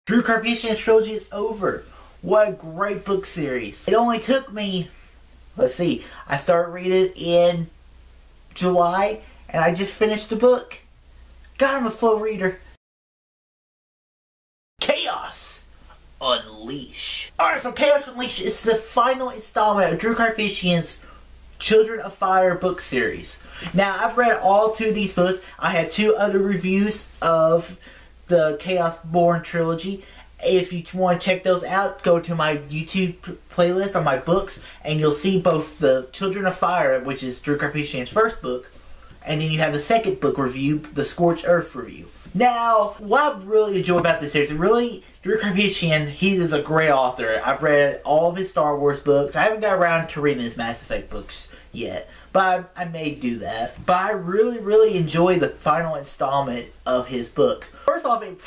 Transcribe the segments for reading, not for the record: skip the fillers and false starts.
Drew Karpyshyn's trilogy is over. What a great book series. It only took me, let's see, I started reading in July and I just finished the book. God, I'm a slow reader. Chaos Unleash. Alright, so Chaos Unleash is the final installment of Drew Karpyshyn's Children of Fire book series. Now, I've read all two of these books. I had two other reviews of the Chaos Born trilogy. If you want to check those out, go to my YouTube playlist on my books, and you'll see both the Children of Fire, which is Drew Karpyshyn's first book, and then you have the second book review, the Scorched Earth review. Now, what I really enjoy about this series, Drew Karpyshyn, he is a great author. I've read all of his Star Wars books. I haven't got around to reading his Mass Effect books yet, but I may do that. But I really enjoy the final installment of his book. First off, it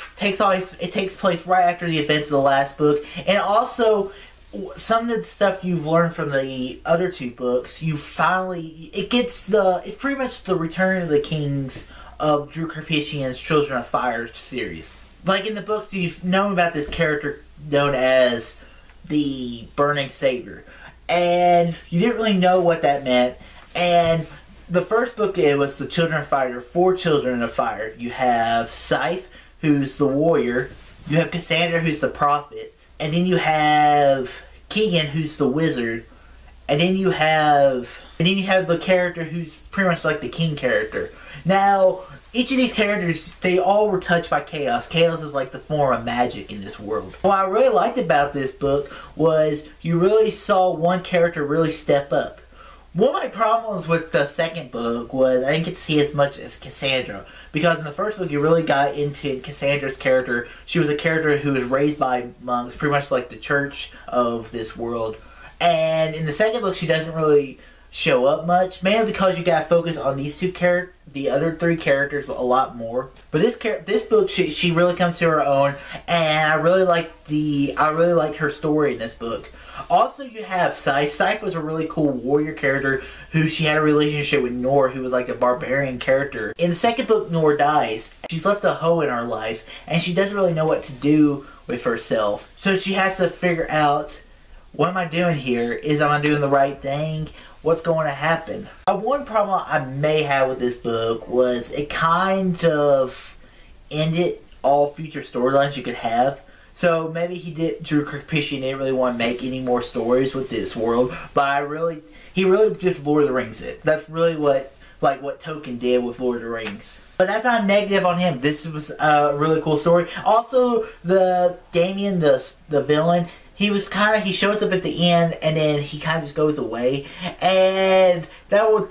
takes place right after the events of the last book, and also some of the stuff you've learned from the other two books, it's pretty much the Return of the Kings of Drew Karpyshyn's Children of Fire series. Like in the books, you've known about this character known as the Burning Savior, and you didn't really know what that meant. And the first book, it was the Children of Fire, 4 Children of Fire. You have Scythe, who's the warrior. You have Cassandra, who's the prophet. And then you have Keegan, who's the wizard. And then you have the character who's pretty much like the king character. Now, each of these characters, they all were touched by chaos. Chaos is like the form of magic in this world. What I really liked about this book was you really saw one character really step up. One of my problems with the second book was I didn't get to see as much as Cassandra. Because in the first book, you really got into Cassandra's character. She was a character who was raised by monks, pretty much like the church of this world. And in the second book, she doesn't really show up much, mainly because you gotta focus on these two characters, the other 3 characters a lot more. But this book, she really comes to her own, and I really like her story in this book. Also, you have Scythe. Scythe was a really cool warrior character who she had a relationship with Nor, who was like a barbarian character. In the second book, Nor dies. She's left a hole in her life, and she doesn't really know what to do with herself. So she has to figure out, what am I doing here? Am I doing the right thing? What's going to happen? One problem I may have with this book was it kind of ended all future storylines you could have. So maybe Drew Karpyshyn didn't really want to make any more stories with this world, but he really just Lord of the Rings it. That's really what Tolkien did with Lord of the Rings. But that's not negative on him. This was a really cool story. Also, Damien, the villain, he shows up at the end, and then he kind of just goes away. And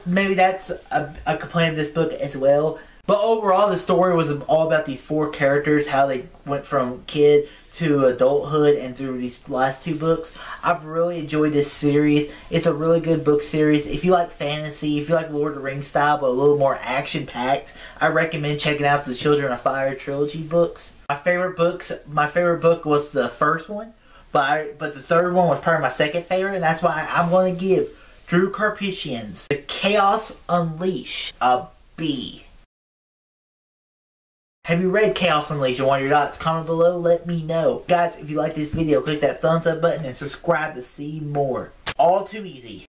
maybe that's a complaint of this book as well. But overall, the story was all about these 4 characters, how they went from kid to adulthood and through these last 2 books. I've really enjoyed this series. It's a really good book series. If you like fantasy, if you like Lord of the Rings style, but a little more action-packed, I recommend checking out the Children of Fire trilogy books. My favorite book was the first one, but the third one was probably my second favorite, and that's why I'm going to give Drew Karpyshyn's The Chaos Unleash a B. Have you read Chaos Unleashed and what are your thoughts? Comment below, let me know. Guys, if you like this video, click that thumbs up button and subscribe to see more. All too easy.